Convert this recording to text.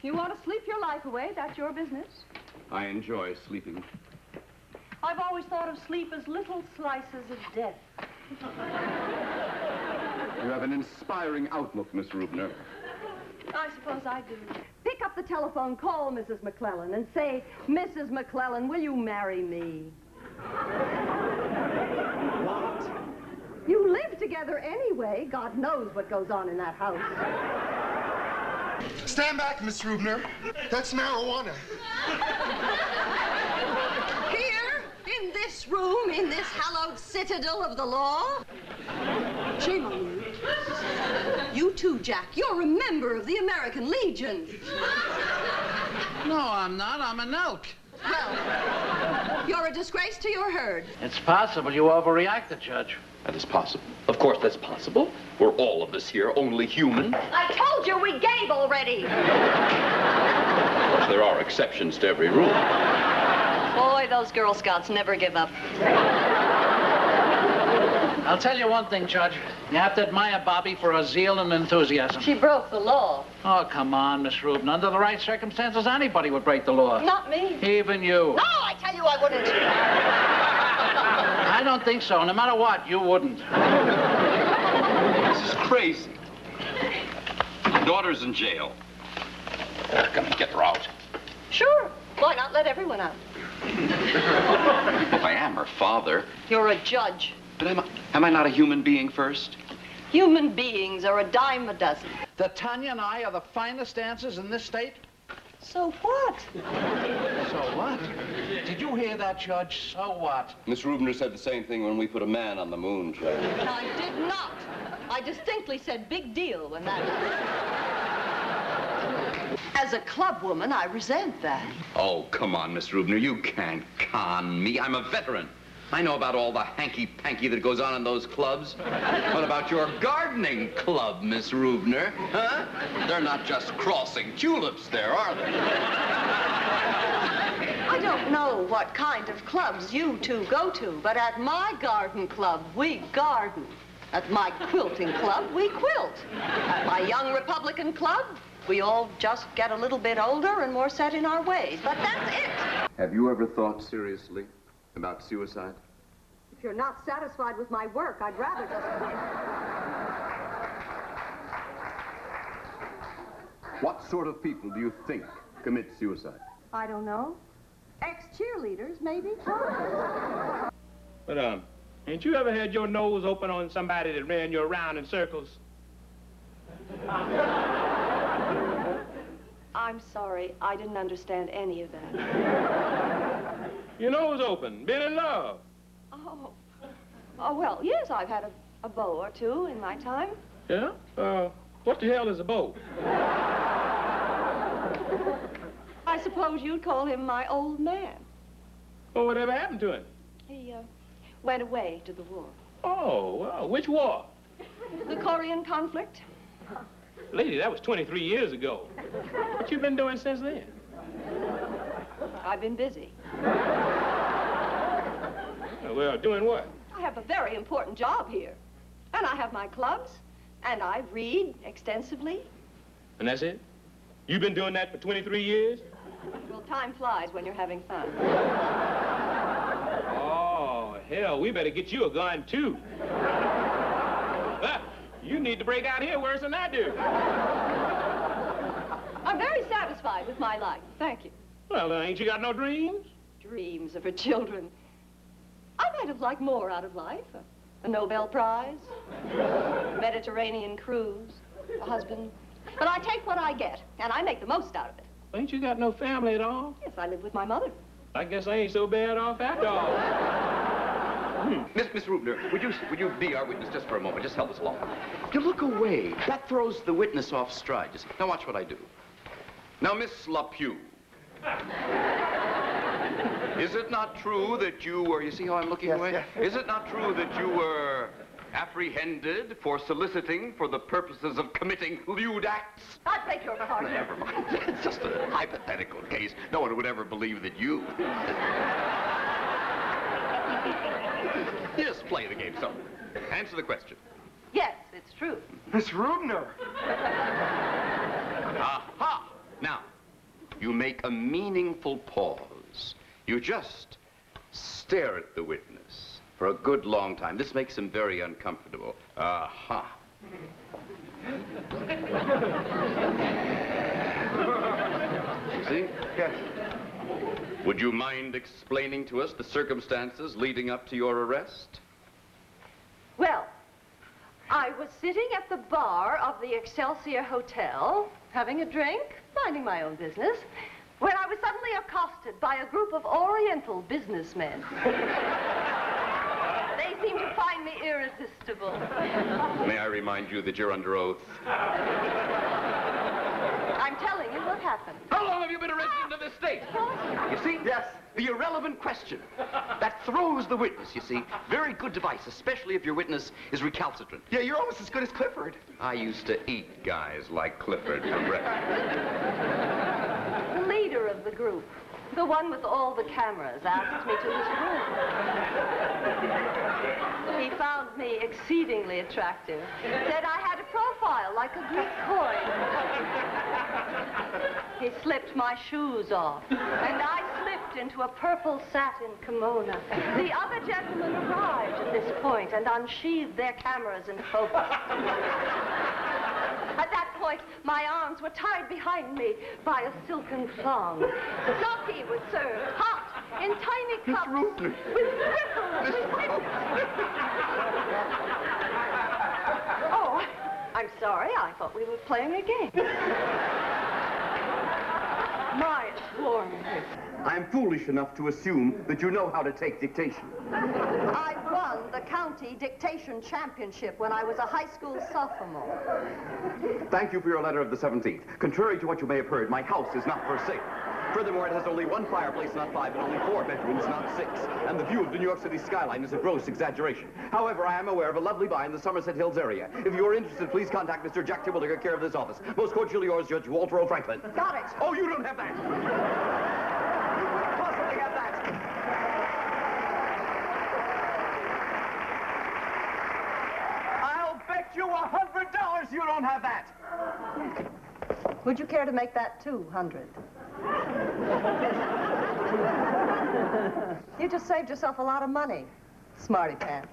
If you want to sleep your life away, that's your business. I enjoy sleeping. I've always thought of sleep as little slices of death. You have an inspiring outlook, Miss Reubner. I suppose I do. Pick up the telephone, call Mrs. McClellan, and say, Mrs. McClellan, will you marry me? What? You live together anyway. God knows what goes on in that house. Stand back, Miss Reubner. That's marijuana. Here, in this room, in this hallowed citadel of the law? Shame on you. You too, Jack. You're a member of the American Legion. No, I'm not. I'm an elk. Well, you're a disgrace to your herd. It's possible you overreacted, Judge. That is possible. Of course that's possible. We're all of us here only human. I told you we gave already. Of course, there are exceptions to every rule. Boy, those Girl Scouts never give up. I'll tell you one thing, Judge. You have to admire Bobby for her zeal and enthusiasm. She broke the law. Oh, come on, Miss Reubner. Under the right circumstances, anybody would break the law. Not me. Even you. No, I tell you I wouldn't. I don't think so. No matter what, you wouldn't. This is crazy. My daughter's in jail. Come on, get her out. Sure. Why not let everyone out? If I am her father. You're a judge. But am I not a human being first? Human beings are a dime a dozen. That Tanya and I are the finest dancers in this state? So what? So what? Did you hear that, Judge? So what? Miss Reubner said the same thing when we put a man on the moon, Judge. I did not. I distinctly said big deal when that happened. As a club woman, I resent that. Oh, come on, Miss Reubner. You can't con me. I'm a veteran. I know about all the hanky-panky that goes on in those clubs. What about your gardening club, Miss Reubner? Huh? They're not just crossing tulips there, are they? I don't know what kind of clubs you two go to, but at my garden club, we garden. At my quilting club, we quilt. At my young Republican club, we all just get a little bit older and more set in our ways, but that's it. Have you ever thought seriously about suicide? If you're not satisfied with my work, I'd rather just quit. What sort of people do you think commit suicide? I don't know. Ex-cheerleaders, maybe. But, ain't you ever had your nose open on somebody that ran you around in circles? I'm sorry. I didn't understand any of that. Your nose open. Been in love. Oh. Oh, well, yes, I've had a beau or two in my time. Yeah? What the hell is a beau? I suppose you'd call him my old man. Well, whatever happened to him? He, went away to the war. Oh, well, which war? The Korean conflict. Lady, that was 23 years ago. What you been doing since then? I've been busy. Well, doing what? I have a very important job here. And I have my clubs, and I read extensively. And that's it? You've been doing that for 23 years? Well, time flies when you're having fun. Oh, hell, we better get you a gun, too. You need to break out here worse than I do. I'm very satisfied with my life. Thank you. Well, ain't you got no dreams? Dreams are for children. I might have liked more out of life. A Nobel Prize, Mediterranean cruise, a husband. But I take what I get, and I make the most out of it. Ain't you got no family at all? Yes, I live with my mother. I guess I ain't so bad off after all. Miss Reubner, would you be our witness just for a moment? Just help us along. You look away. That throws the witness off stride. You see. Now watch what I do. Now, Miss LaPue. Is it not true that you were, you see how I'm looking away? Yes. Is it not true that you were apprehended for soliciting for the purposes of committing lewd acts? I beg your pardon. Never mind. It's just a hypothetical case. No one would ever believe that you... Just play the game, so. Answer the question. Yes, it's true. Miss Reubner. Aha! Now, you make a meaningful pause. You just stare at the witness for a good long time. This makes him very uncomfortable. Aha. See? Yes. Would you mind explaining to us the circumstances leading up to your arrest? Well, I was sitting at the bar of the Excelsior Hotel, having a drink, minding my own business, when I was suddenly accosted by a group of Oriental businessmen. They seemed to find me irresistible. May I remind you that you're under oath? I'm telling you what happened. How long have you been arrested into this state? You see? Yes. The irrelevant question. That throws the witness, you see. Very good device, especially if your witness is recalcitrant. Yeah, you're almost as good as Clifford. I used to eat guys like Clifford for breakfast. The leader of the group, the one with all the cameras, asked me to his room. He found me exceedingly attractive. Said I had a profile like a Greek coin. He slipped my shoes off, and I slipped into a purple satin kimono. The other gentlemen arrived at this point and unsheathed their cameras and focused. At that point, my arms were tied behind me by a silken thong. Sake was served, hot, in tiny cups, with ripples, with whips. Oh, I'm sorry. I thought we were playing a game. My Lord. I'm foolish enough to assume that you know how to take dictation. I won the county dictation championship when I was a high school sophomore. Thank you for your letter of the 17th. Contrary to what you may have heard, my house is not for sale. Furthermore, it has only one fireplace, not 5, and only 4 bedrooms, not 6. And the view of the New York City skyline is a gross exaggeration. However, I am aware of a lovely buy in the Somerset Hills area. If you are interested, please contact Mr. Jack Terwilliger, care of this office. Most cordially yours, Judge Walter O. Franklin. Got it. Oh, you don't have that. You couldn't possibly have that. I'll bet you $100 you don't have that. Would you care to make that 200? You just saved yourself a lot of money, smarty pants.